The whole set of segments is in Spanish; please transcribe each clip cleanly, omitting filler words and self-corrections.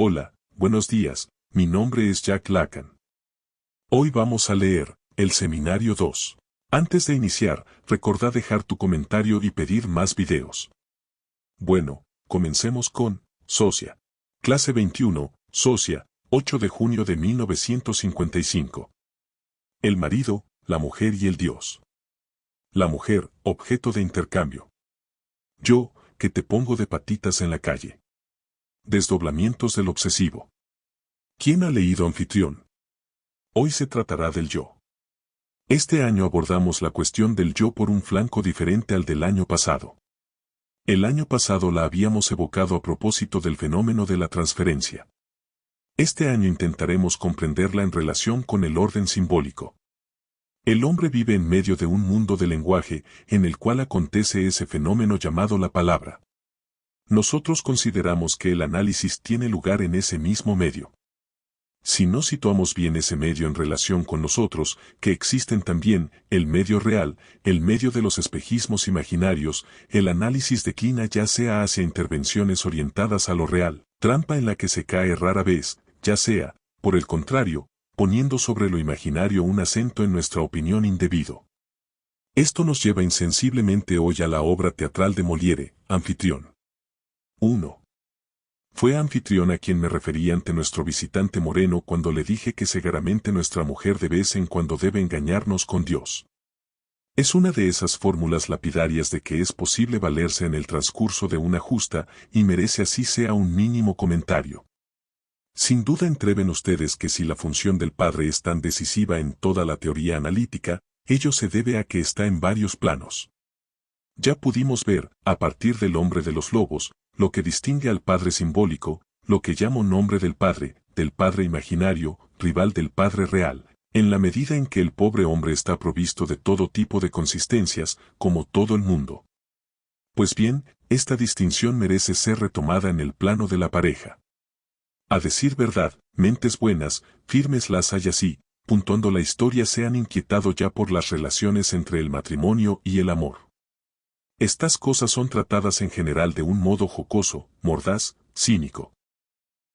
Hola, buenos días, mi nombre es Jack Lacan. Hoy vamos a leer el Seminario 2. Antes de iniciar, recordá dejar tu comentario y pedir más videos. Bueno, comencemos con Socia. Clase 21, Socia, 8 de junio de 1955. El marido, la mujer y el Dios. La mujer, objeto de intercambio. Yo, que te pongo de patitas en la calle. Desdoblamientos del obsesivo. ¿Quién ha leído Anfitrión? Hoy se tratará del yo. Este año abordamos la cuestión del yo por un flanco diferente al del año pasado. El año pasado la habíamos evocado a propósito del fenómeno de la transferencia. Este año intentaremos comprenderla en relación con el orden simbólico. El hombre vive en medio de un mundo de lenguaje en el cual acontece ese fenómeno llamado la palabra. Nosotros consideramos que el análisis tiene lugar en ese mismo medio. Si no situamos bien ese medio en relación con nosotros, que existen también, el medio real, el medio de los espejismos imaginarios, el análisis declina ya sea hacia intervenciones orientadas a lo real, trampa en la que se cae rara vez, ya sea, por el contrario, poniendo sobre lo imaginario un acento en nuestra opinión indebido. Esto nos lleva insensiblemente hoy a la obra teatral de Molière, Anfitrión. 1. Fue a Anfitrión a quien me referí ante nuestro visitante Moreno cuando le dije que segaramente nuestra mujer de vez en cuando debe engañarnos con Dios. Es una de esas fórmulas lapidarias de que es posible valerse en el transcurso de una justa y merece así sea un mínimo comentario. Sin duda entreven ustedes que si la función del padre es tan decisiva en toda la teoría analítica, ello se debe a que está en varios planos. Ya pudimos ver, a partir del hombre de los lobos, lo que distingue al padre simbólico, lo que llamo nombre del padre imaginario, rival del padre real, en la medida en que el pobre hombre está provisto de todo tipo de consistencias, como todo el mundo. Pues bien, esta distinción merece ser retomada en el plano de la pareja. A decir verdad, mentes buenas, firmes las hay así, puntuando la historia se han inquietado ya por las relaciones entre el matrimonio y el amor. Estas cosas son tratadas en general de un modo jocoso, mordaz, cínico.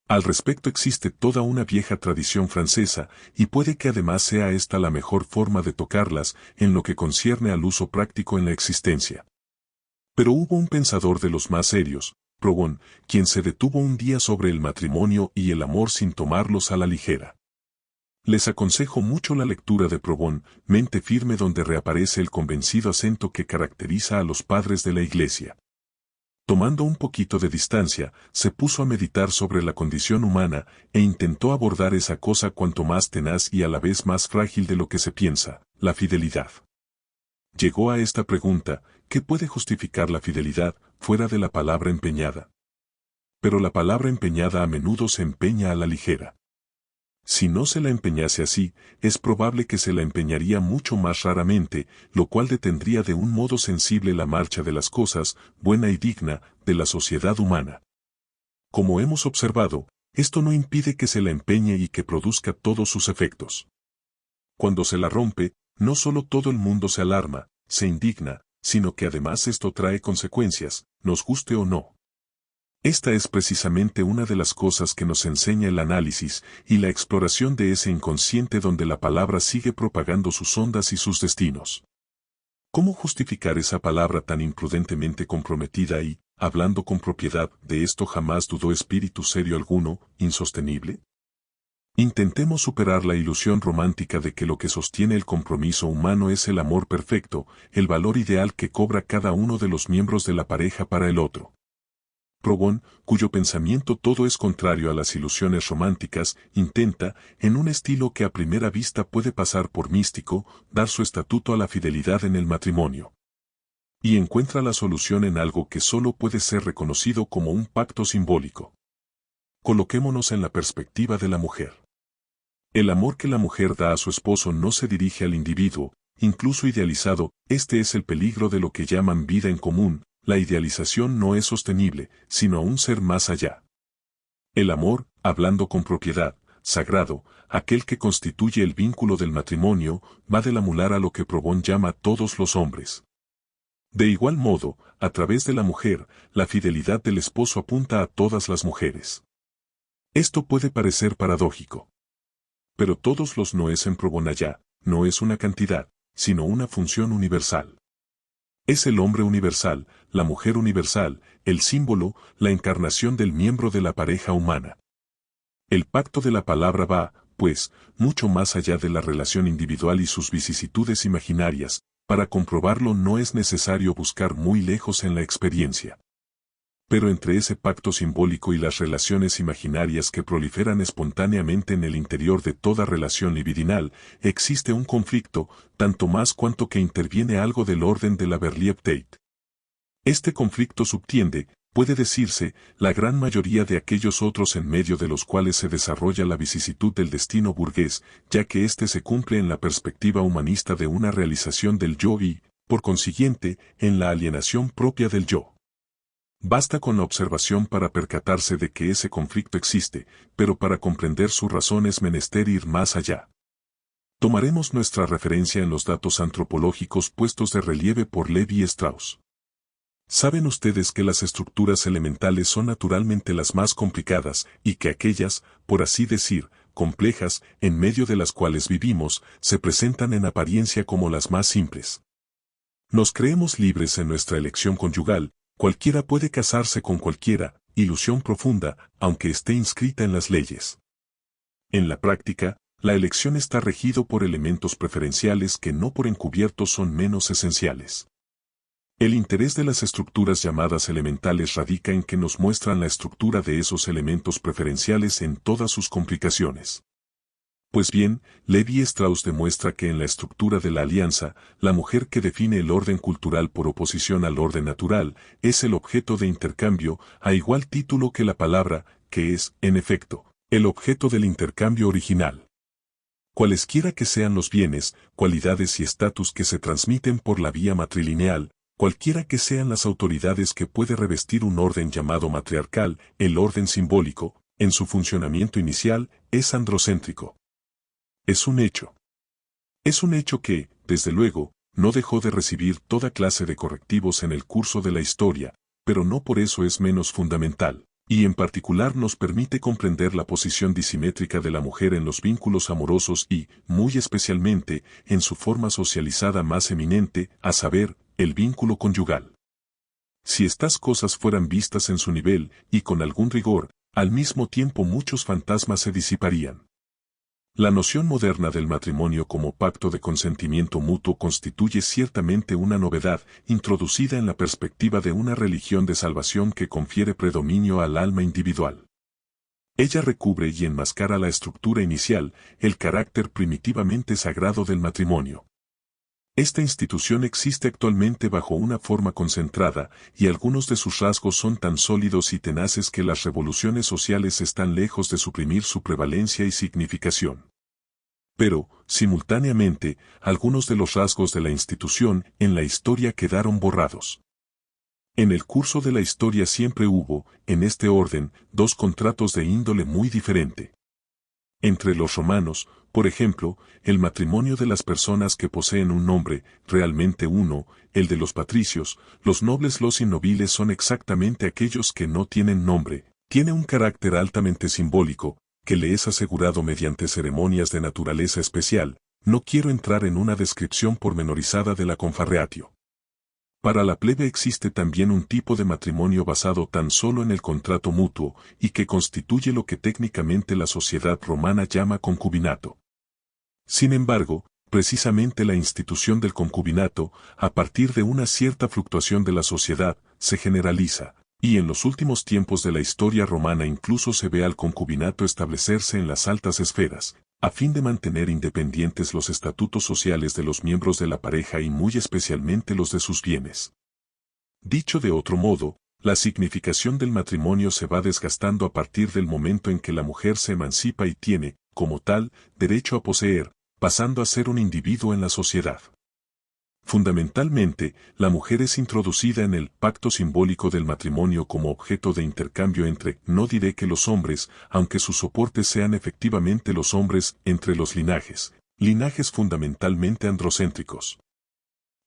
Al respecto existe toda una vieja tradición francesa, y puede que además sea esta la mejor forma de tocarlas en lo que concierne al uso práctico en la existencia. Pero hubo un pensador de los más serios, Proudhon, quien se detuvo un día sobre el matrimonio y el amor sin tomarlos a la ligera. Les aconsejo mucho la lectura de Proudhon, Mente firme, donde reaparece el convencido acento que caracteriza a los padres de la Iglesia. Tomando un poquito de distancia, se puso a meditar sobre la condición humana e intentó abordar esa cosa cuanto más tenaz y a la vez más frágil de lo que se piensa, la fidelidad. Llegó a esta pregunta: ¿qué puede justificar la fidelidad fuera de la palabra empeñada? Pero la palabra empeñada a menudo se empeña a la ligera. Si no se la empeñase así, es probable que se la empeñaría mucho más raramente, lo cual detendría de un modo sensible la marcha de las cosas, buena y digna, de la sociedad humana. Como hemos observado, esto no impide que se la empeñe y que produzca todos sus efectos. Cuando se la rompe, no solo todo el mundo se alarma, se indigna, sino que además esto trae consecuencias, nos guste o no. Esta es precisamente una de las cosas que nos enseña el análisis y la exploración de ese inconsciente donde la palabra sigue propagando sus ondas y sus destinos. ¿Cómo justificar esa palabra tan imprudentemente comprometida y, hablando con propiedad, de esto jamás dudó espíritu serio alguno, insostenible? Intentemos superar la ilusión romántica de que lo que sostiene el compromiso humano es el amor perfecto, el valor ideal que cobra cada uno de los miembros de la pareja para el otro. Proudhon, cuyo pensamiento todo es contrario a las ilusiones románticas, intenta, en un estilo que a primera vista puede pasar por místico, dar su estatuto a la fidelidad en el matrimonio. Y encuentra la solución en algo que solo puede ser reconocido como un pacto simbólico. Coloquémonos en la perspectiva de la mujer. El amor que la mujer da a su esposo no se dirige al individuo, incluso idealizado, este es el peligro de lo que llaman vida en común. La idealización no es sostenible, sino a un ser más allá. El amor, hablando con propiedad, sagrado, aquel que constituye el vínculo del matrimonio, va de la mular a lo que Proudhon llama todos los hombres. De igual modo, a través de la mujer, la fidelidad del esposo apunta a todas las mujeres. Esto puede parecer paradójico. Pero todos los noes en Probonaya no es una cantidad, sino una función universal. Es el hombre universal, la mujer universal, el símbolo, la encarnación del miembro de la pareja humana. El pacto de la palabra va, pues, mucho más allá de la relación individual y sus vicisitudes imaginarias. Para comprobarlo no es necesario buscar muy lejos en la experiencia. Pero entre ese pacto simbólico y las relaciones imaginarias que proliferan espontáneamente en el interior de toda relación libidinal, existe un conflicto, tanto más cuanto que interviene algo del orden de la Verliebtheit. Este conflicto subtiende, puede decirse, la gran mayoría de aquellos otros en medio de los cuales se desarrolla la vicisitud del destino burgués, ya que éste se cumple en la perspectiva humanista de una realización del yo y, por consiguiente, en la alienación propia del yo. Basta con la observación para percatarse de que ese conflicto existe, pero para comprender su razón es menester ir más allá. Tomaremos nuestra referencia en los datos antropológicos puestos de relieve por Levi Strauss. ¿Saben ustedes que las estructuras elementales son naturalmente las más complicadas y que aquellas, por así decir, complejas, en medio de las cuales vivimos, se presentan en apariencia como las más simples? Nos creemos libres en nuestra elección conyugal, cualquiera puede casarse con cualquiera, ilusión profunda, aunque esté inscrita en las leyes. En la práctica, la elección está regido por elementos preferenciales que no por encubierto son menos esenciales. El interés de las estructuras llamadas elementales radica en que nos muestran la estructura de esos elementos preferenciales en todas sus complicaciones. Pues bien, Levi Strauss demuestra que en la estructura de la alianza, la mujer que define el orden cultural por oposición al orden natural, es el objeto de intercambio, a igual título que la palabra, que es, en efecto, el objeto del intercambio original. Cualesquiera que sean los bienes, cualidades y estatus que se transmiten por la vía matrilineal, cualquiera que sean las autoridades que puede revestir un orden llamado matriarcal, el orden simbólico, en su funcionamiento inicial, es androcéntrico. Es un hecho. Es un hecho que, desde luego, no dejó de recibir toda clase de correctivos en el curso de la historia, pero no por eso es menos fundamental, y en particular nos permite comprender la posición disimétrica de la mujer en los vínculos amorosos y, muy especialmente, en su forma socializada más eminente, a saber, el vínculo conyugal. Si estas cosas fueran vistas en su nivel, y con algún rigor, al mismo tiempo muchos fantasmas se disiparían. La noción moderna del matrimonio como pacto de consentimiento mutuo constituye ciertamente una novedad, introducida en la perspectiva de una religión de salvación que confiere predominio al alma individual. Ella recubre y enmascara la estructura inicial, el carácter primitivamente sagrado del matrimonio. Esta institución existe actualmente bajo una forma concentrada, y algunos de sus rasgos son tan sólidos y tenaces que las revoluciones sociales están lejos de suprimir su prevalencia y significación. Pero, simultáneamente, algunos de los rasgos de la institución en la historia quedaron borrados. En el curso de la historia siempre hubo, en este orden, dos contratos de índole muy diferente. Entre los romanos, por ejemplo, el matrimonio de las personas que poseen un nombre, realmente uno, el de los patricios, los nobles, los innobiles son exactamente aquellos que no tienen nombre, tiene un carácter altamente simbólico, que le es asegurado mediante ceremonias de naturaleza especial. No quiero entrar en una descripción pormenorizada de la confarreatio. Para la plebe existe también un tipo de matrimonio basado tan solo en el contrato mutuo, y que constituye lo que técnicamente la sociedad romana llama concubinato. Sin embargo, precisamente la institución del concubinato, a partir de una cierta fluctuación de la sociedad, se generaliza, y en los últimos tiempos de la historia romana incluso se ve al concubinato establecerse en las altas esferas, a fin de mantener independientes los estatutos sociales de los miembros de la pareja y muy especialmente los de sus bienes. Dicho de otro modo, la significación del matrimonio se va desgastando a partir del momento en que la mujer se emancipa y tiene, como tal, derecho a poseer, pasando a ser un individuo en la sociedad. Fundamentalmente, la mujer es introducida en el pacto simbólico del matrimonio como objeto de intercambio entre, no diré que los hombres, aunque sus soportes sean efectivamente los hombres, entre los linajes fundamentalmente androcéntricos.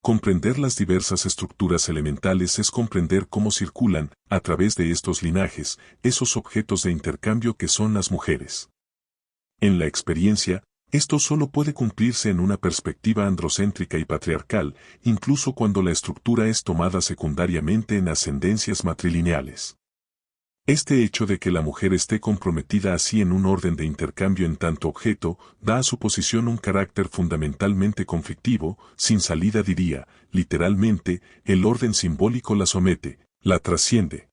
Comprender las diversas estructuras elementales es comprender cómo circulan, a través de estos linajes, esos objetos de intercambio que son las mujeres. En la experiencia, esto solo puede cumplirse en una perspectiva androcéntrica y patriarcal, incluso cuando la estructura es tomada secundariamente en ascendencias matrilineales. Este hecho de que la mujer esté comprometida así en un orden de intercambio en tanto objeto, da a su posición un carácter fundamentalmente conflictivo, sin salida diría, literalmente, el orden simbólico la somete, la trasciende.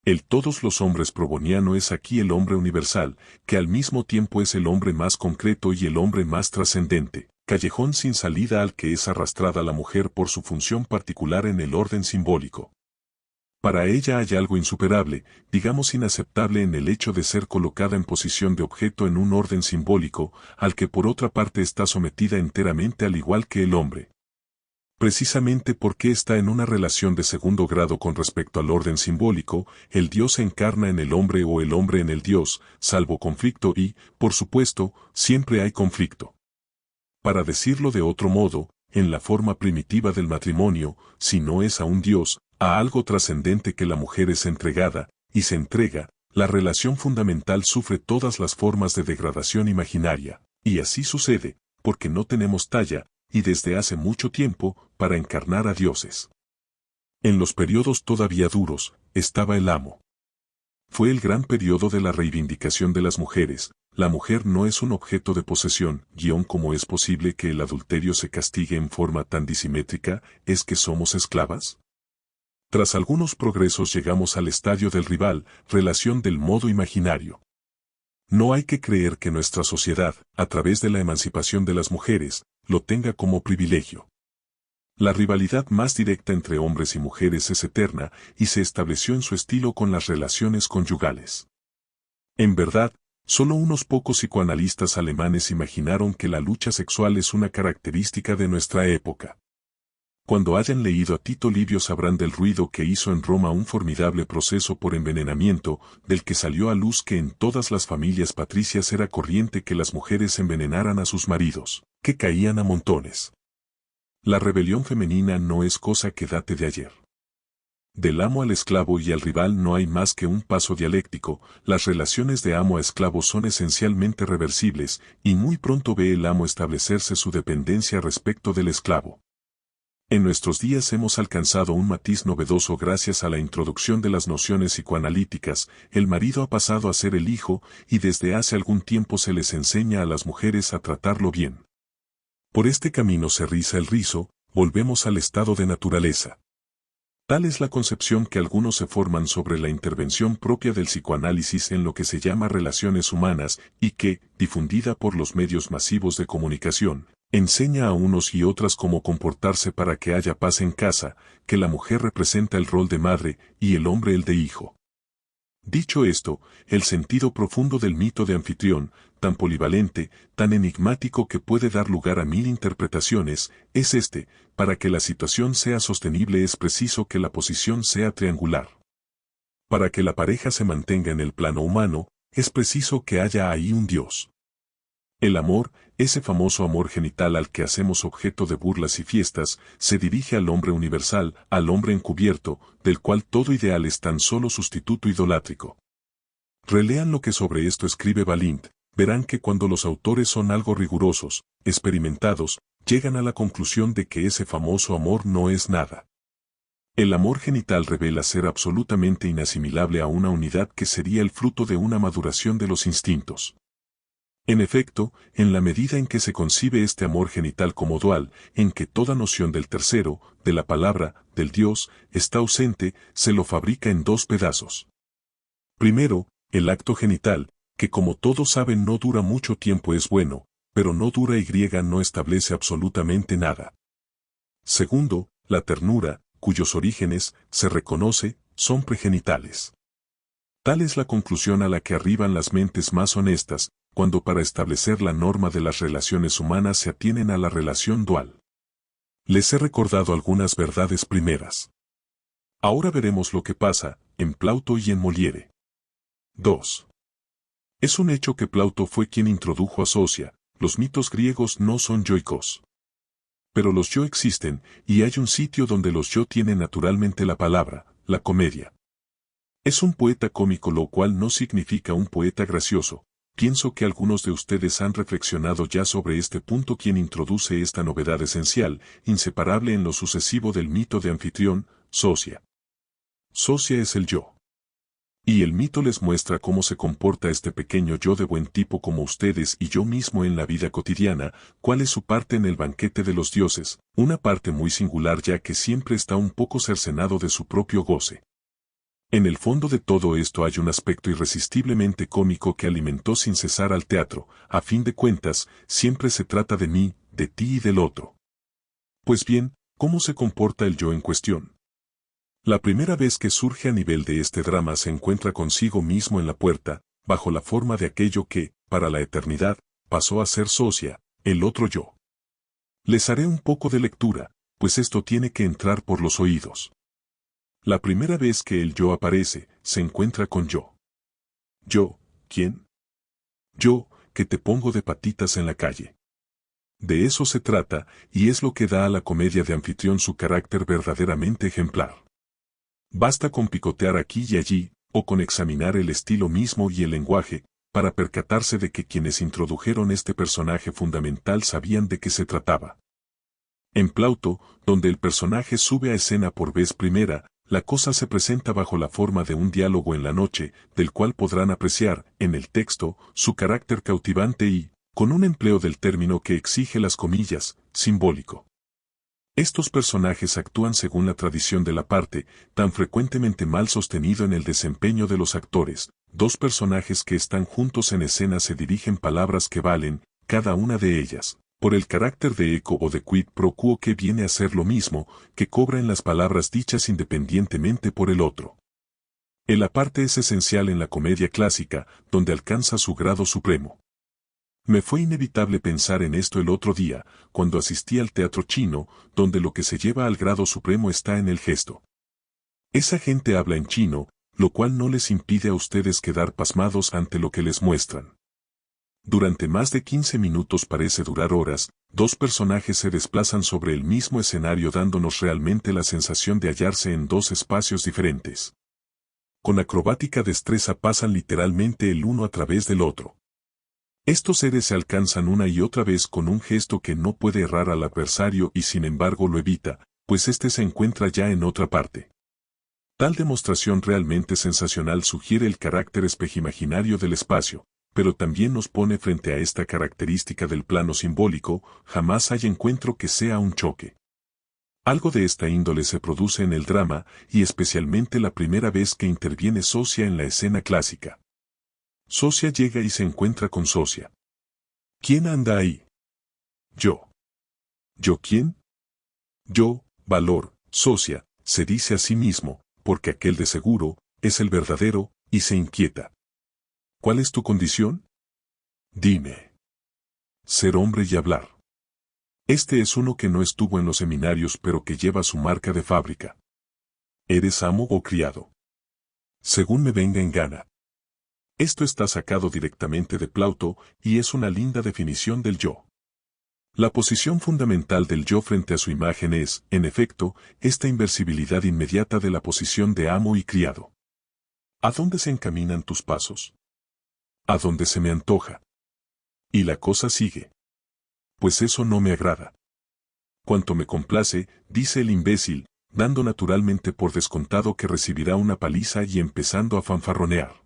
El todos los hombres proboniano es aquí el hombre universal, que al mismo tiempo es el hombre más concreto y el hombre más trascendente, callejón sin salida al que es arrastrada la mujer por su función particular en el orden simbólico. Para ella hay algo insuperable, digamos inaceptable en el hecho de ser colocada en posición de objeto en un orden simbólico, al que por otra parte está sometida enteramente al igual que el hombre. Precisamente porque está en una relación de segundo grado con respecto al orden simbólico, el Dios se encarna en el hombre o el hombre en el Dios, salvo conflicto y, por supuesto, siempre hay conflicto. Para decirlo de otro modo, en la forma primitiva del matrimonio, si no es a un Dios, a algo trascendente que la mujer es entregada, y se entrega, la relación fundamental sufre todas las formas de degradación imaginaria, y así sucede, porque no tenemos talla, y desde hace mucho tiempo, para encarnar a dioses. En los periodos todavía duros, estaba el amo. Fue el gran periodo de la reivindicación de las mujeres. La mujer no es un objeto de posesión, como es posible que el adulterio se castigue en forma tan disimétrica, ¿es que somos esclavas? Tras algunos progresos llegamos al estadio del rival, relación del modo imaginario. No hay que creer que nuestra sociedad, a través de la emancipación de las mujeres, lo tenga como privilegio. La rivalidad más directa entre hombres y mujeres es eterna y se estableció en su estilo con las relaciones conyugales. En verdad, solo unos pocos psicoanalistas alemanes imaginaron que la lucha sexual es una característica de nuestra época. Cuando hayan leído a Tito Livio sabrán del ruido que hizo en Roma un formidable proceso por envenenamiento, del que salió a luz que en todas las familias patricias era corriente que las mujeres envenenaran a sus maridos, que caían a montones. La rebelión femenina no es cosa que date de ayer. Del amo al esclavo y al rival no hay más que un paso dialéctico, las relaciones de amo a esclavo son esencialmente reversibles, y muy pronto ve el amo establecerse su dependencia respecto del esclavo. En nuestros días hemos alcanzado un matiz novedoso gracias a la introducción de las nociones psicoanalíticas, el marido ha pasado a ser el hijo, y desde hace algún tiempo se les enseña a las mujeres a tratarlo bien. Por este camino se riza el rizo, volvemos al estado de naturaleza. Tal es la concepción que algunos se forman sobre la intervención propia del psicoanálisis en lo que se llama relaciones humanas y que, difundida por los medios masivos de comunicación, enseña a unos y otras cómo comportarse para que haya paz en casa, que la mujer representa el rol de madre y el hombre el de hijo. Dicho esto, el sentido profundo del mito de Anfitrión, tan polivalente, tan enigmático que puede dar lugar a 1000 interpretaciones, es este: para que la situación sea sostenible es preciso que la posición sea triangular. Para que la pareja se mantenga en el plano humano, es preciso que haya ahí un Dios. El amor, ese famoso amor genital al que hacemos objeto de burlas y fiestas, se dirige al hombre universal, al hombre encubierto, del cual todo ideal es tan solo sustituto idolátrico. Relean lo que sobre esto escribe Balint, verán que cuando los autores son algo rigurosos, experimentados, llegan a la conclusión de que ese famoso amor no es nada. El amor genital revela ser absolutamente inasimilable a una unidad que sería el fruto de una maduración de los instintos. En efecto, en la medida en que se concibe este amor genital como dual, en que toda noción del tercero, de la palabra, del Dios, está ausente, se lo fabrica en dos pedazos. Primero, el acto genital, que como todos saben no dura mucho tiempo es bueno, pero no dura y no establece absolutamente nada. Segundo, la ternura, cuyos orígenes, se reconoce, son pregenitales. Tal es la conclusión a la que arriban las mentes más honestas, cuando para establecer la norma de las relaciones humanas se atienen a la relación dual. Les he recordado algunas verdades primeras. Ahora veremos lo que pasa, en Plauto y en Molière. 2. Es un hecho que Plauto fue quien introdujo a Socia, los mitos griegos no son yoicos. Pero los yo existen, y hay un sitio donde los yo tienen naturalmente la palabra, la comedia. Es un poeta cómico, lo cual no significa un poeta gracioso. Pienso que algunos de ustedes han reflexionado ya sobre este punto, quien introduce esta novedad esencial, inseparable en lo sucesivo del mito de Anfitrión, Socia. Socia es el yo. Y el mito les muestra cómo se comporta este pequeño yo de buen tipo como ustedes y yo mismo en la vida cotidiana, cuál es su parte en el banquete de los dioses, una parte muy singular ya que siempre está un poco cercenado de su propio goce. En el fondo de todo esto hay un aspecto irresistiblemente cómico que alimentó sin cesar al teatro. A fin de cuentas, siempre se trata de mí, de ti y del otro. Pues bien, ¿cómo se comporta el yo en cuestión? La primera vez que surge a nivel de este drama se encuentra consigo mismo en la puerta, bajo la forma de aquello que, para la eternidad, pasó a ser Socia, el otro yo. Les haré un poco de lectura, pues esto tiene que entrar por los oídos. La primera vez que el yo aparece, se encuentra con yo. ¿Yo? ¿Quién? Yo, que te pongo de patitas en la calle. De eso se trata, y es lo que da a la comedia de Anfitrión su carácter verdaderamente ejemplar. Basta con picotear aquí y allí, o con examinar el estilo mismo y el lenguaje, para percatarse de que quienes introdujeron este personaje fundamental sabían de qué se trataba. En Plauto, donde el personaje sube a escena por vez primera, la cosa se presenta bajo la forma de un diálogo en la noche, del cual podrán apreciar, en el texto, su carácter cautivante y, con un empleo del término que exige las comillas, simbólico. Estos personajes actúan según la tradición de la parte, tan frecuentemente mal sostenido en el desempeño de los actores. Dos personajes que están juntos en escena se dirigen palabras que valen, cada una de ellas, por el carácter de eco o de quid pro quo que viene a ser lo mismo, que cobra en las palabras dichas independientemente por el otro. El aparte es esencial en la comedia clásica, donde alcanza su grado supremo. Me fue inevitable pensar en esto el otro día, cuando asistí al teatro chino, donde lo que se lleva al grado supremo está en el gesto. Esa gente habla en chino, lo cual no les impide a ustedes quedar pasmados ante lo que les muestran. Durante más de 15 minutos, parece durar horas, dos personajes se desplazan sobre el mismo escenario dándonos realmente la sensación de hallarse en dos espacios diferentes. Con acrobática destreza pasan literalmente el uno a través del otro. Estos seres se alcanzan una y otra vez con un gesto que no puede errar al adversario y sin embargo lo evita, pues éste se encuentra ya en otra parte. Tal demostración realmente sensacional sugiere el carácter espejimaginario del espacio, pero también nos pone frente a esta característica del plano simbólico. Jamás hay encuentro que sea un choque. Algo de esta índole se produce en el drama, y especialmente la primera vez que interviene Socia en la escena clásica. Socia llega y se encuentra con Socia. ¿Quién anda ahí? Yo. ¿Yo quién? Yo, valor, Socia, se dice a sí mismo, porque aquel de seguro, es el verdadero, y se inquieta. ¿Cuál es tu condición? Dime. Ser hombre y hablar. Este es uno que no estuvo en los seminarios pero que lleva su marca de fábrica. ¿Eres amo o criado? Según me venga en gana. Esto está sacado directamente de Plauto y es una linda definición del yo. La posición fundamental del yo frente a su imagen es, en efecto, esta inversibilidad inmediata de la posición de amo y criado. ¿A dónde se encaminan tus pasos? A donde se me antoja. Y la cosa sigue. Pues eso no me agrada. Cuanto me complace, dice el imbécil, dando naturalmente por descontado que recibirá una paliza y empezando a fanfarronear.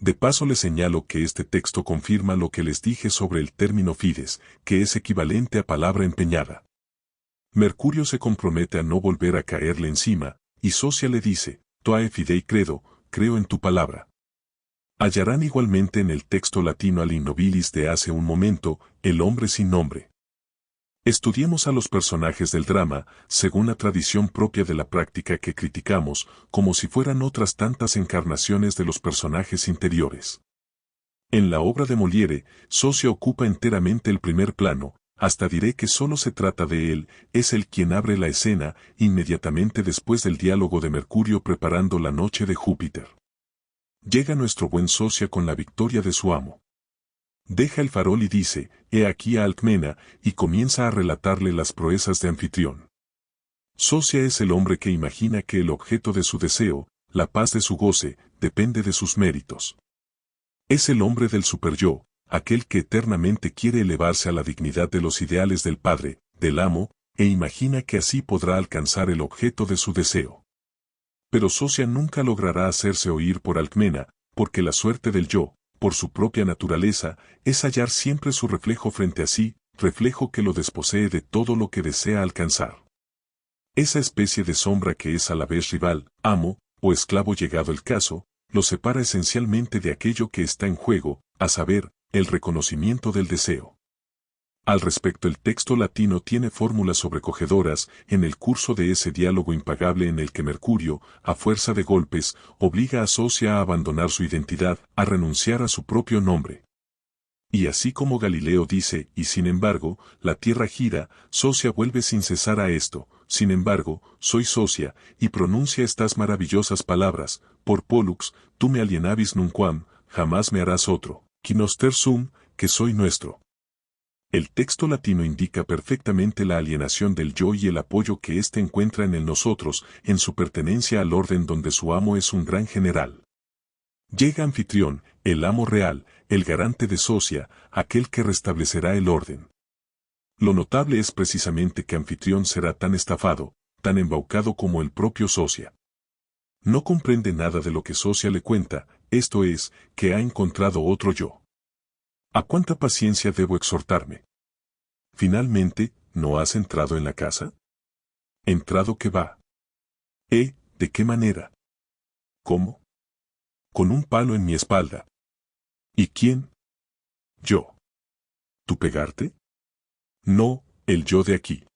De paso le señalo que este texto confirma lo que les dije sobre el término fides, que es equivalente a palabra empeñada. Mercurio se compromete a no volver a caerle encima, y Socia le dice, Toae fidei credo, creo en tu palabra. Hallarán igualmente en el texto latino al innobilis de hace un momento, el hombre sin nombre. Estudiemos a los personajes del drama, según la tradición propia de la práctica que criticamos, como si fueran otras tantas encarnaciones de los personajes interiores. En la obra de Molière, Socia ocupa enteramente el primer plano, hasta diré que solo se trata de él, es él quien abre la escena, inmediatamente después del diálogo de Mercurio preparando la noche de Júpiter. Llega nuestro buen Socia con la victoria de su amo. Deja el farol y dice, he aquí a Alcmena, y comienza a relatarle las proezas de Anfitrión. Socia es el hombre que imagina que el objeto de su deseo, la paz de su goce, depende de sus méritos. Es el hombre del superyo, aquel que eternamente quiere elevarse a la dignidad de los ideales del padre, del amo, e imagina que así podrá alcanzar el objeto de su deseo. Pero Socia nunca logrará hacerse oír por Alcmena, porque la suerte del yo, por su propia naturaleza, es hallar siempre su reflejo frente a sí, reflejo que lo desposee de todo lo que desea alcanzar. Esa especie de sombra que es a la vez rival, amo, o esclavo llegado el caso, lo separa esencialmente de aquello que está en juego, a saber, el reconocimiento del deseo. Al respecto, el texto latino tiene fórmulas sobrecogedoras en el curso de ese diálogo impagable en el que Mercurio, a fuerza de golpes, obliga a Socia a abandonar su identidad, a renunciar a su propio nombre. Y así como Galileo dice, y sin embargo, la tierra gira, Socia vuelve sin cesar a esto, sin embargo, soy Socia, y pronuncia estas maravillosas palabras, por Pollux, tú me alienabis nunquam, jamás me harás otro, qui noster sum, que soy nuestro. El texto latino indica perfectamente la alienación del yo y el apoyo que éste encuentra en el nosotros, en su pertenencia al orden donde su amo es un gran general. Llega Anfitrión, el amo real, el garante de Socia, aquel que restablecerá el orden. Lo notable es precisamente que Anfitrión será tan estafado, tan embaucado como el propio Socia. No comprende nada de lo que Socia le cuenta, esto es, que ha encontrado otro yo. ¿A cuánta paciencia debo exhortarme? Finalmente, ¿no has entrado en la casa? ¿Entrado qué va? ¿De qué manera? ¿Cómo? Con un palo en mi espalda. ¿Y quién? Yo. ¿Tú pegarte? No, el yo de aquí.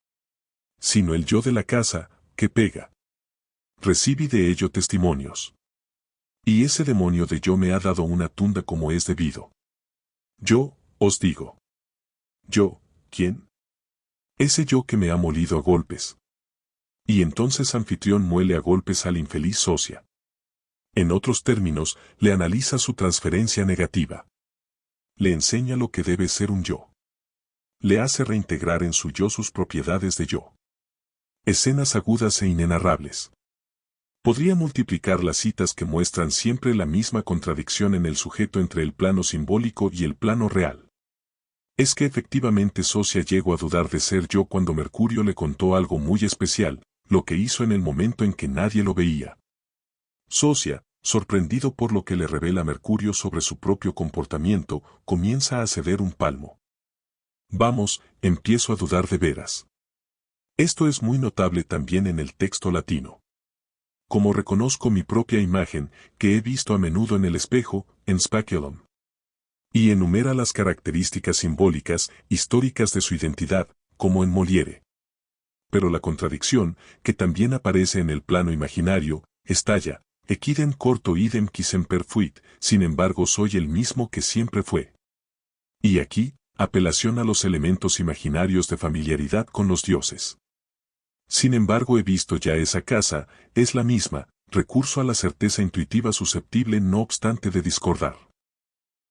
Sino el yo de la casa, que pega. Recibí de ello testimonios. Y ese demonio de yo me ha dado una tunda como es debido. Yo, os digo. Yo, ¿quién? Ese yo que me ha molido a golpes. Y entonces Anfitrión muele a golpes al infeliz Socia. En otros términos, le analiza su transferencia negativa. Le enseña lo que debe ser un yo. Le hace reintegrar en su yo sus propiedades de yo. Escenas agudas e inenarrables. Podría multiplicar las citas que muestran siempre la misma contradicción en el sujeto entre el plano simbólico y el plano real. Es que efectivamente Socia llegó a dudar de ser yo cuando Mercurio le contó algo muy especial, lo que hizo en el momento en que nadie lo veía. Socia, sorprendido por lo que le revela Mercurio sobre su propio comportamiento, comienza a ceder un palmo. Vamos, empiezo a dudar de veras. Esto es muy notable también en el texto latino. Como reconozco mi propia imagen, que he visto a menudo en el espejo, en Speculum. Y enumera las características simbólicas, históricas de su identidad, como en Molière. Pero la contradicción, que también aparece en el plano imaginario, estalla, equidem corto idem qui semper fuit, sin embargo soy el mismo que siempre fue. Y aquí, apelación a los elementos imaginarios de familiaridad con los dioses. Sin embargo he visto ya esa casa, es la misma, recurso a la certeza intuitiva susceptible no obstante de discordar.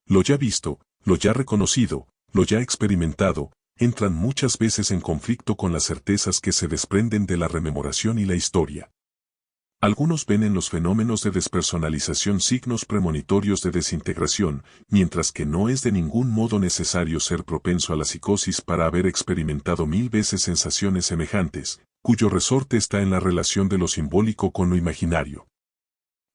Lo ya visto, lo ya reconocido, lo ya experimentado, entran muchas veces en conflicto con las certezas que se desprenden de la rememoración y la historia. Algunos ven en los fenómenos de despersonalización signos premonitorios de desintegración, mientras que no es de ningún modo necesario ser propenso a la psicosis para haber experimentado 1000 veces sensaciones semejantes, cuyo resorte está en la relación de lo simbólico con lo imaginario.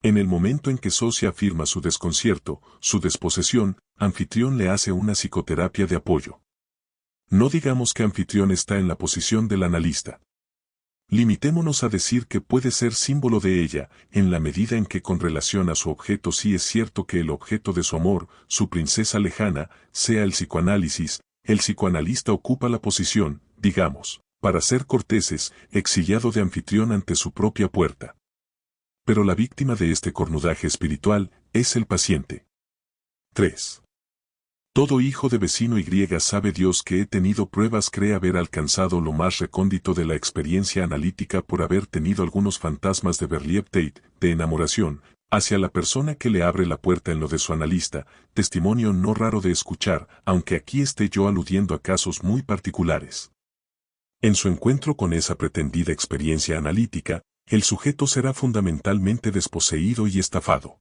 En el momento en que Socia afirma su desconcierto, su desposesión, Anfitrión le hace una psicoterapia de apoyo. No digamos que Anfitrión está en la posición del analista. Limitémonos a decir que puede ser símbolo de ella, en la medida en que con relación a su objeto sí es cierto que el objeto de su amor, su princesa lejana, sea el psicoanálisis, el psicoanalista ocupa la posición, digamos, para ser corteses, exiliado de Anfitrión ante su propia puerta. Pero la víctima de este cornudaje espiritual es el paciente. 3. Todo hijo de vecino y sabe Dios que he tenido pruebas cree haber alcanzado lo más recóndito de la experiencia analítica por haber tenido algunos fantasmas de Berliet-Tate, de enamoración, hacia la persona que le abre la puerta en lo de su analista, testimonio no raro de escuchar, aunque aquí esté yo aludiendo a casos muy particulares. En su encuentro con esa pretendida experiencia analítica, el sujeto será fundamentalmente desposeído y estafado.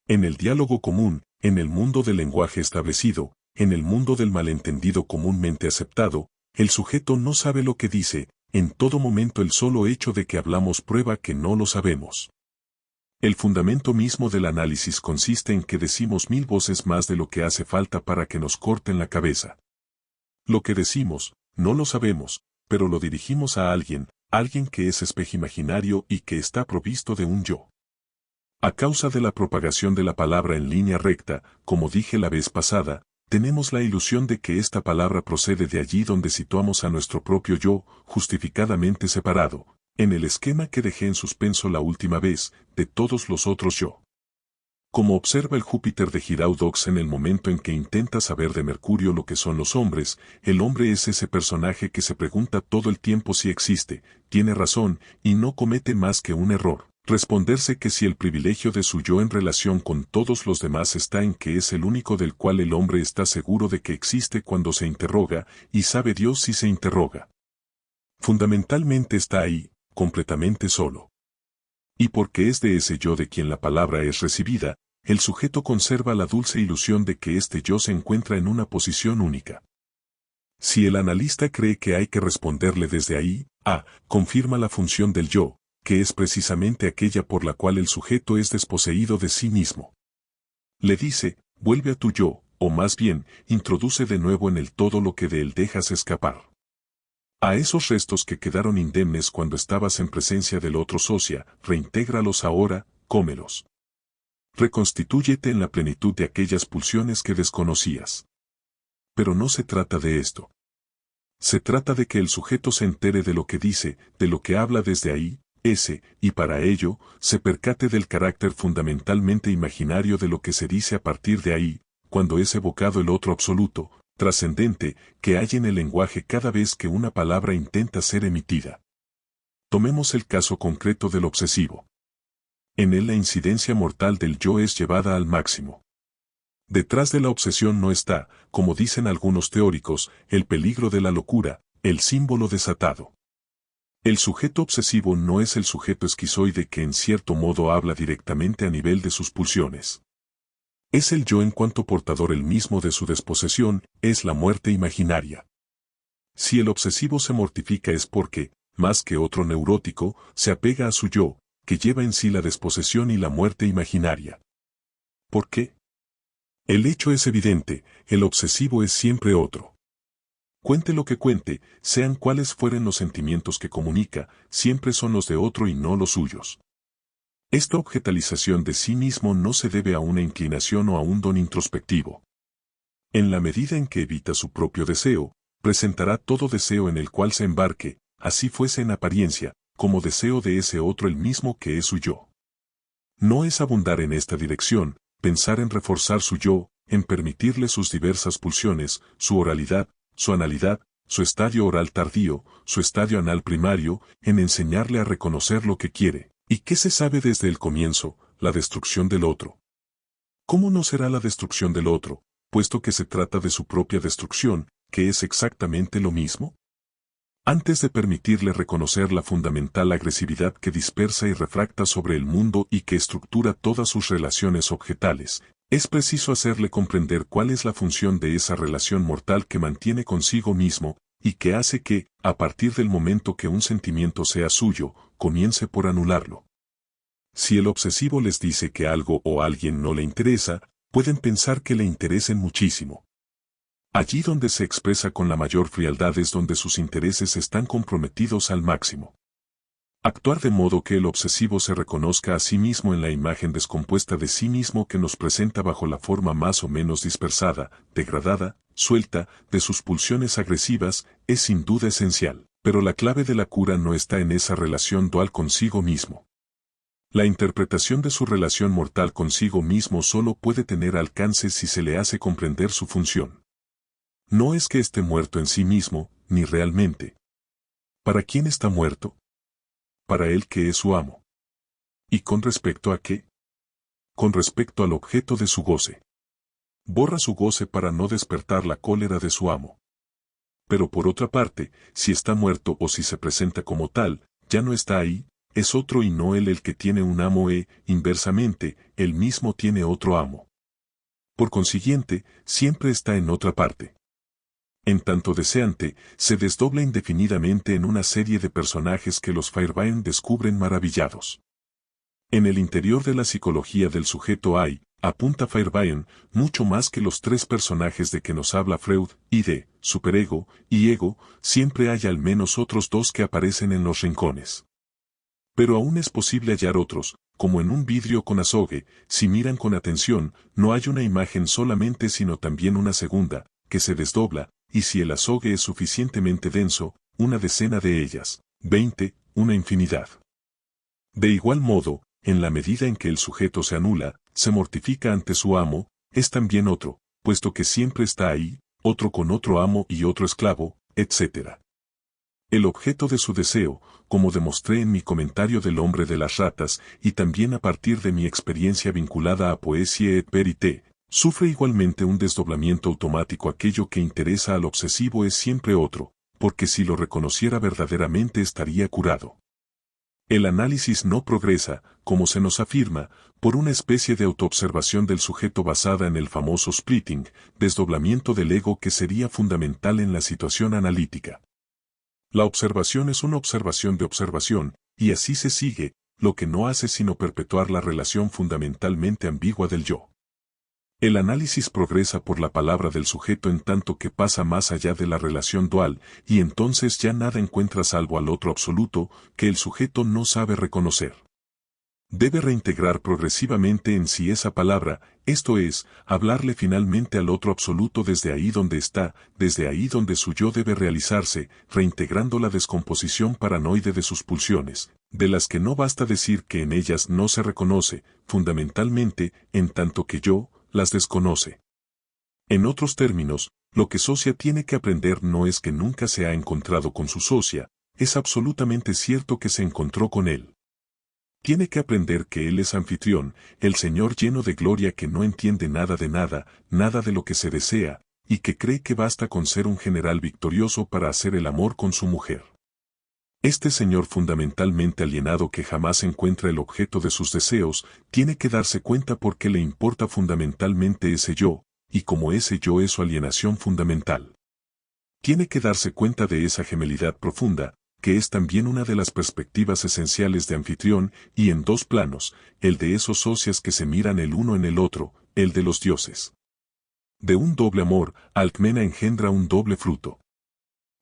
En el diálogo común, en el mundo del lenguaje establecido, en el mundo del malentendido comúnmente aceptado, el sujeto no sabe lo que dice, en todo momento el solo hecho de que hablamos prueba que no lo sabemos. El fundamento mismo del análisis consiste en que decimos 1000 veces más de lo que hace falta para que nos corten la cabeza. Lo que decimos, no lo sabemos, pero lo dirigimos a alguien que es espejo imaginario y que está provisto de un yo. A causa de la propagación de la palabra en línea recta, como dije la vez pasada, tenemos la ilusión de que esta palabra procede de allí donde situamos a nuestro propio yo, justificadamente separado, en el esquema que dejé en suspenso la última vez, de todos los otros yo. Como observa el Júpiter de Giraudox en el momento en que intenta saber de Mercurio lo que son los hombres, el hombre es ese personaje que se pregunta todo el tiempo si existe, tiene razón, y no comete más que un error. Responderse que si el privilegio de su yo en relación con todos los demás está en que es el único del cual el hombre está seguro de que existe cuando se interroga, y sabe Dios si se interroga. Fundamentalmente está ahí, completamente solo. Y porque es de ese yo de quien la palabra es recibida, el sujeto conserva la dulce ilusión de que este yo se encuentra en una posición única. Si el analista cree que hay que responderle desde ahí, confirma la función del yo, que es precisamente aquella por la cual el sujeto es desposeído de sí mismo. Le dice, vuelve a tu yo, o más bien, introduce de nuevo en el todo lo que de él dejas escapar. A esos restos que quedaron indemnes cuando estabas en presencia del otro socia, reintégralos ahora, cómelos. Reconstitúyete en la plenitud de aquellas pulsiones que desconocías. Pero no se trata de esto. Se trata de que el sujeto se entere de lo que dice, de lo que habla desde ahí, y para ello, se percate del carácter fundamentalmente imaginario de lo que se dice a partir de ahí, cuando es evocado el otro absoluto, trascendente, que hay en el lenguaje cada vez que una palabra intenta ser emitida. Tomemos el caso concreto del obsesivo. En él la incidencia mortal del yo es llevada al máximo. Detrás de la obsesión no está, como dicen algunos teóricos, el peligro de la locura, el símbolo desatado. El sujeto obsesivo no es el sujeto esquizoide que en cierto modo habla directamente a nivel de sus pulsiones. Es el yo en cuanto portador el mismo de su desposesión, es la muerte imaginaria. Si el obsesivo se mortifica es porque, más que otro neurótico, se apega a su yo, que lleva en sí la desposesión y la muerte imaginaria. ¿Por qué? El hecho es evidente, el obsesivo es siempre otro. Cuente lo que cuente, sean cuales fueren los sentimientos que comunica, siempre son los de otro y no los suyos. Esta objetalización de sí mismo no se debe a una inclinación o a un don introspectivo. En la medida en que evita su propio deseo, presentará todo deseo en el cual se embarque, así fuese en apariencia, como deseo de ese otro el mismo que es su yo. No es abundar en esta dirección, pensar en reforzar su yo, en permitirle sus diversas pulsiones, su oralidad, su analidad, su estadio oral tardío, su estadio anal primario, en enseñarle a reconocer lo que quiere. ¿Y qué se sabe desde el comienzo? La destrucción del otro. ¿Cómo no será la destrucción del otro, puesto que se trata de su propia destrucción, que es exactamente lo mismo? Antes de permitirle reconocer la fundamental agresividad que dispersa y refracta sobre el mundo y que estructura todas sus relaciones objetales, es preciso hacerle comprender cuál es la función de esa relación mortal que mantiene consigo mismo, y que hace que, a partir del momento que un sentimiento sea suyo, comience por anularlo. Si el obsesivo les dice que algo o alguien no le interesa, pueden pensar que le interesen muchísimo. Allí donde se expresa con la mayor frialdad es donde sus intereses están comprometidos al máximo. Actuar de modo que el obsesivo se reconozca a sí mismo en la imagen descompuesta de sí mismo que nos presenta bajo la forma más o menos dispersada, degradada, suelta, de sus pulsiones agresivas, es sin duda esencial, pero la clave de la cura no está en esa relación dual consigo mismo. La interpretación de su relación mortal consigo mismo solo puede tener alcance si se le hace comprender su función. No es que esté muerto en sí mismo, ni realmente. ¿Para quién está muerto? Para él que es su amo. ¿Y con respecto a qué? con respecto al objeto de su goce. Borra su goce para no despertar la cólera de su amo. Pero por otra parte, si está muerto o si se presenta como tal, ya no está ahí, es otro y no él el que tiene un amo inversamente, él mismo tiene otro amo. Por consiguiente, siempre está en otra parte. En tanto deseante, se desdobla indefinidamente en una serie de personajes que los Feyerabend descubren maravillados. En el interior de la psicología del sujeto hay, apunta Feyerabend, mucho más que los tres personajes de que nos habla Freud, id, superego, y ego, siempre hay al menos otros dos que aparecen en los rincones. Pero aún es posible hallar otros, como en un vidrio con azogue, si miran con atención, no hay una imagen solamente sino también una segunda, que se desdobla, y si el azogue es suficientemente denso, una decena de ellas, 20, una infinidad. De igual modo, en la medida en que el sujeto se anula, se mortifica ante su amo, es también otro, puesto que siempre está ahí, otro con otro amo y otro esclavo, etc. El objeto de su deseo, como demostré en mi comentario del hombre de las ratas, y también a partir de mi experiencia vinculada a Poesie et Verité, sufre igualmente un desdoblamiento automático. Aquello que interesa al obsesivo es siempre otro, porque si lo reconociera verdaderamente estaría curado. El análisis no progresa, como se nos afirma, por una especie de autoobservación del sujeto basada en el famoso splitting, desdoblamiento del ego que sería fundamental en la situación analítica. La observación es una observación de observación, y así se sigue, lo que no hace sino perpetuar la relación fundamentalmente ambigua del yo. El análisis progresa por la palabra del sujeto en tanto que pasa más allá de la relación dual, y entonces ya nada encuentra salvo al otro absoluto, que el sujeto no sabe reconocer. Debe reintegrar progresivamente en sí esa palabra, esto es, hablarle finalmente al otro absoluto desde ahí donde está, desde ahí donde su yo debe realizarse, reintegrando la descomposición paranoide de sus pulsiones, de las que no basta decir que en ellas no se reconoce, fundamentalmente, en tanto que yo, las desconoce. En otros términos, lo que Socia tiene que aprender no es que nunca se ha encontrado con su socia, es absolutamente cierto que se encontró con él. Tiene que aprender que él es anfitrión, el Señor lleno de gloria que no entiende nada de lo que se desea, y que cree que basta con ser un general victorioso para hacer el amor con su mujer. Este Señor fundamentalmente alienado que jamás encuentra el objeto de sus deseos, tiene que darse cuenta por qué le importa fundamentalmente ese yo, y como ese yo es su alienación fundamental. Tiene que darse cuenta de esa gemelidad profunda, que es también una de las perspectivas esenciales de anfitrión, y en dos planos, el de esos socios que se miran el uno en el otro, el de los dioses. De un doble amor, Alcmena engendra un doble fruto.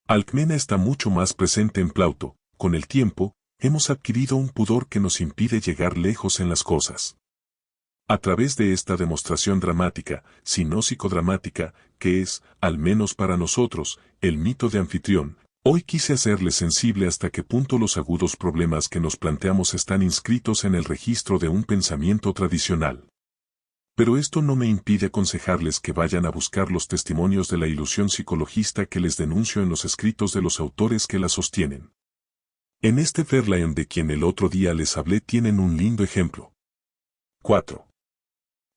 Alcmena está mucho más presente en Plauto, con el tiempo, hemos adquirido un pudor que nos impide llegar lejos en las cosas. A través de esta demostración dramática, si no psicodramática, que es, al menos para nosotros, el mito de anfitrión, hoy quise hacerle sensible hasta qué punto los agudos problemas que nos planteamos están inscritos en el registro de un pensamiento tradicional. Pero esto no me impide aconsejarles que vayan a buscar los testimonios de la ilusión psicologista que les denuncio en los escritos de los autores que la sostienen. En este Verlaine de quien el otro día les hablé tienen un lindo ejemplo. 4.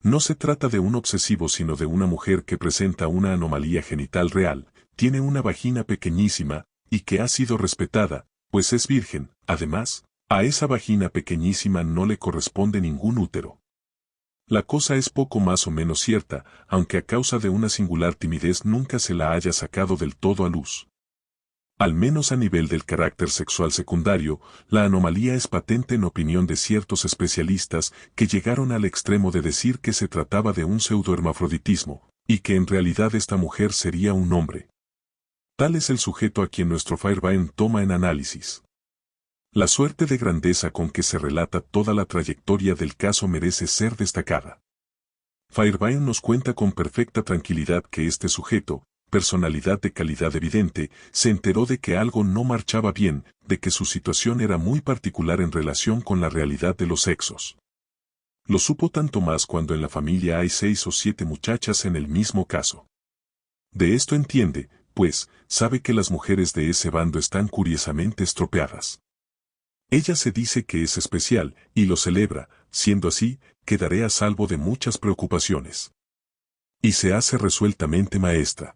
No se trata de un obsesivo sino de una mujer que presenta una anomalía genital real, tiene una vagina pequeñísima, y que ha sido respetada, pues es virgen, además, a esa vagina pequeñísima no le corresponde ningún útero. La cosa es poco más o menos cierta, aunque a causa de una singular timidez nunca se la haya sacado del todo a luz. Al menos a nivel del carácter sexual secundario, la anomalía es patente en opinión de ciertos especialistas que llegaron al extremo de decir que se trataba de un pseudohermafroditismo, y que en realidad esta mujer sería un hombre. Tal es el sujeto a quien nuestro Feyerabend toma en análisis. La suerte de grandeza con que se relata toda la trayectoria del caso merece ser destacada. Feyerabend nos cuenta con perfecta tranquilidad que este sujeto, personalidad de calidad evidente, se enteró de que algo no marchaba bien, de que su situación era muy particular en relación con la realidad de los sexos. Lo supo tanto más cuando en la familia hay 6 o 7 muchachas en el mismo caso. De esto entiende, pues, sabe que las mujeres de ese bando están curiosamente estropeadas. Ella se dice que es especial, y lo celebra, siendo así, quedaré a salvo de muchas preocupaciones. Y se hace resueltamente maestra.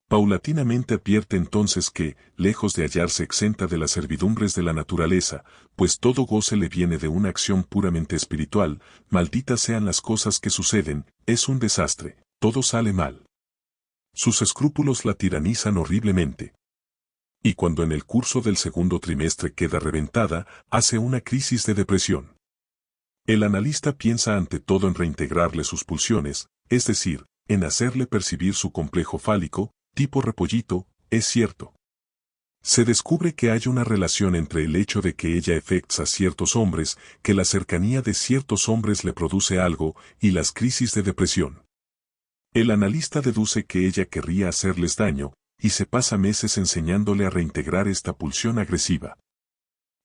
Paulatinamente advierte entonces que, lejos de hallarse exenta de las servidumbres de la naturaleza, pues todo goce le viene de una acción puramente espiritual, malditas sean las cosas que suceden, es un desastre, todo sale mal. Sus escrúpulos la tiranizan horriblemente. Y cuando en el curso del segundo trimestre queda reventada, hace una crisis de depresión. El analista piensa ante todo en reintegrarle sus pulsiones, es decir, en hacerle percibir su complejo fálico, tipo repollito, es cierto. Se descubre que hay una relación entre el hecho de que ella afecta a ciertos hombres, que la cercanía de ciertos hombres le produce algo, y las crisis de depresión. El analista deduce que ella querría hacerles daño, y se pasa meses enseñándole a reintegrar esta pulsión agresiva.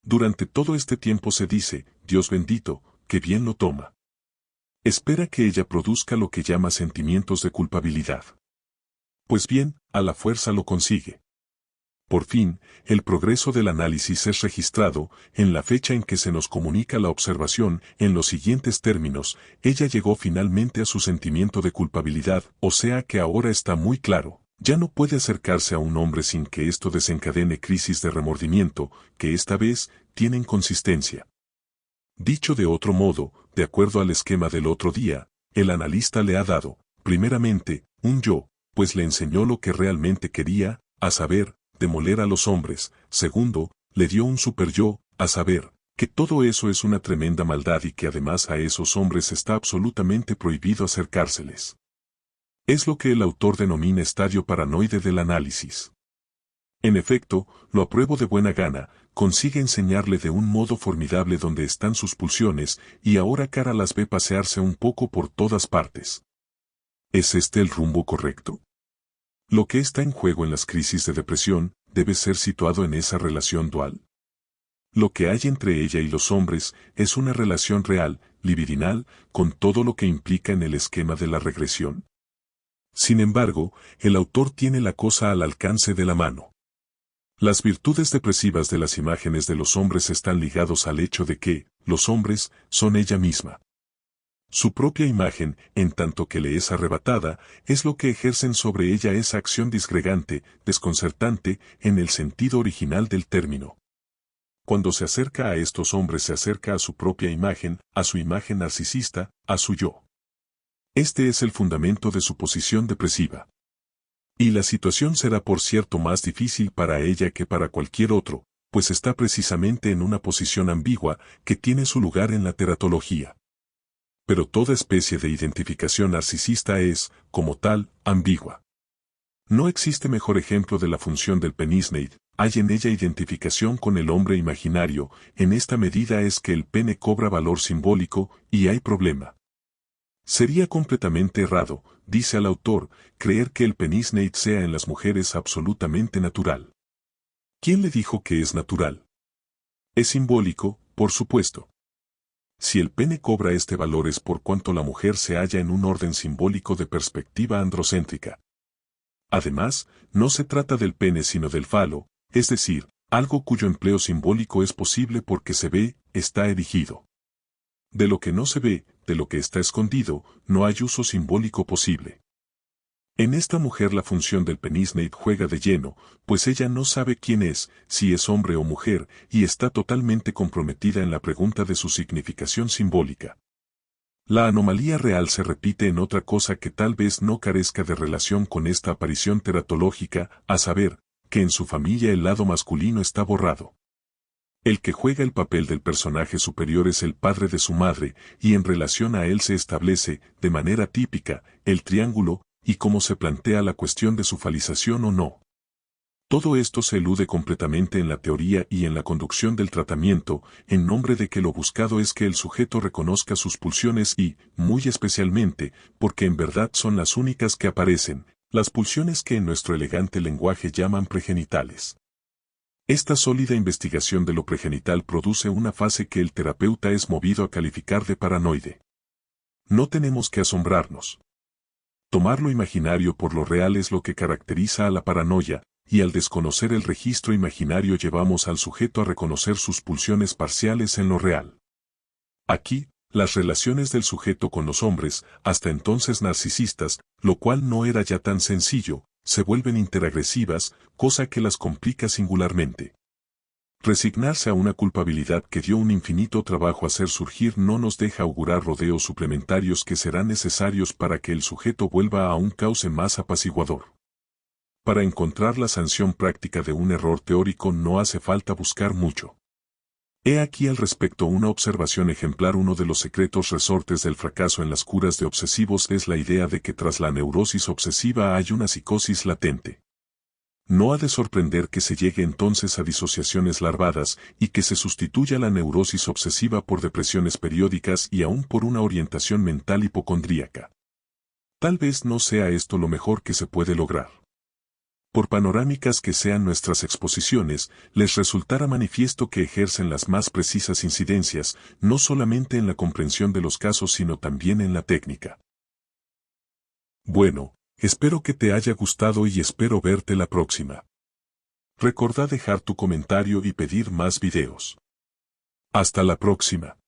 Durante todo este tiempo se dice, Dios bendito, que bien lo toma. Espera que ella produzca lo que llama sentimientos de culpabilidad. Pues bien, a la fuerza lo consigue. Por fin, el progreso del análisis es registrado, en la fecha en que se nos comunica la observación, en los siguientes términos, ella llegó finalmente a su sentimiento de culpabilidad, o sea que ahora está muy claro, ya no puede acercarse a un hombre sin que esto desencadene crisis de remordimiento, que esta vez, tienen consistencia. Dicho de otro modo, de acuerdo al esquema del otro día, el analista le ha dado, primeramente, un yo, pues le enseñó lo que realmente quería, a saber, demoler a los hombres. Segundo, le dio un superyo, a saber, que todo eso es una tremenda maldad y que además a esos hombres está absolutamente prohibido acercárseles. Es lo que el autor denomina estadio paranoide del análisis. En efecto, lo apruebo de buena gana, consigue enseñarle de un modo formidable dónde están sus pulsiones, y ahora cara las ve pasearse un poco por todas partes. ¿Es este el rumbo correcto? Lo que está en juego en las crisis de depresión debe ser situado en esa relación dual. Lo que hay entre ella y los hombres es una relación real, libidinal, con todo lo que implica en el esquema de la regresión. Sin embargo, el autor tiene la cosa al alcance de la mano. Las virtudes depresivas de las imágenes de los hombres están ligados al hecho de que, los hombres, son ella misma. Su propia imagen, en tanto que le es arrebatada, es lo que ejercen sobre ella esa acción disgregante, desconcertante, en el sentido original del término. Cuando se acerca a estos hombres se acerca a su propia imagen, a su imagen narcisista, a su yo. Este es el fundamento de su posición depresiva. Y la situación será por cierto más difícil para ella que para cualquier otro, pues está precisamente en una posición ambigua que tiene su lugar en la teratología. Pero toda especie de identificación narcisista es, como tal, ambigua. No existe mejor ejemplo de la función del penisneid, hay en ella identificación con el hombre imaginario, en esta medida es que el pene cobra valor simbólico, y hay problema. Sería completamente errado, dice el autor, creer que el penisneid sea en las mujeres absolutamente natural. ¿Quién le dijo que es natural? Es simbólico, por supuesto. Si el pene cobra este valor es por cuanto la mujer se halla en un orden simbólico de perspectiva androcéntrica. Además, no se trata del pene sino del falo, es decir, algo cuyo empleo simbólico es posible porque se ve, está erigido. De lo que no se ve, de lo que está escondido, no hay uso simbólico posible. En esta mujer la función del penisneid juega de lleno, pues ella no sabe quién es, si es hombre o mujer, y está totalmente comprometida en la pregunta de su significación simbólica. La anomalía real se repite en otra cosa que tal vez no carezca de relación con esta aparición teratológica, a saber, que en su familia el lado masculino está borrado. El que juega el papel del personaje superior es el padre de su madre, y en relación a él se establece, de manera típica, el triángulo, y cómo se plantea la cuestión de su falización o no. Todo esto se elude completamente en la teoría y en la conducción del tratamiento, en nombre de que lo buscado es que el sujeto reconozca sus pulsiones y, muy especialmente, porque en verdad son las únicas que aparecen, las pulsiones que en nuestro elegante lenguaje llaman pregenitales. Esta sólida investigación de lo pregenital produce una fase que el terapeuta es movido a calificar de paranoide. No tenemos que asombrarnos. Tomar lo imaginario por lo real es lo que caracteriza a la paranoia, y al desconocer el registro imaginario llevamos al sujeto a reconocer sus pulsiones parciales en lo real. Aquí, las relaciones del sujeto con los hombres, hasta entonces narcisistas, lo cual no era ya tan sencillo, se vuelven interagresivas, cosa que las complica singularmente. Resignarse a una culpabilidad que dio un infinito trabajo hacer surgir no nos deja augurar rodeos suplementarios que serán necesarios para que el sujeto vuelva a un cauce más apaciguador. Para encontrar la sanción práctica de un error teórico no hace falta buscar mucho. He aquí al respecto una observación ejemplar. Uno de los secretos resortes del fracaso en las curas de obsesivos es la idea de que tras la neurosis obsesiva hay una psicosis latente. No ha de sorprender que se llegue entonces a disociaciones larvadas y que se sustituya la neurosis obsesiva por depresiones periódicas y aún por una orientación mental hipocondríaca. Tal vez no sea esto lo mejor que se puede lograr. Por panorámicas que sean nuestras exposiciones, les resultará manifiesto que ejercen las más precisas incidencias, no solamente en la comprensión de los casos sino también en la técnica. Bueno, espero que te haya gustado y espero verte la próxima. Recordá dejar tu comentario y pedir más videos. Hasta la próxima.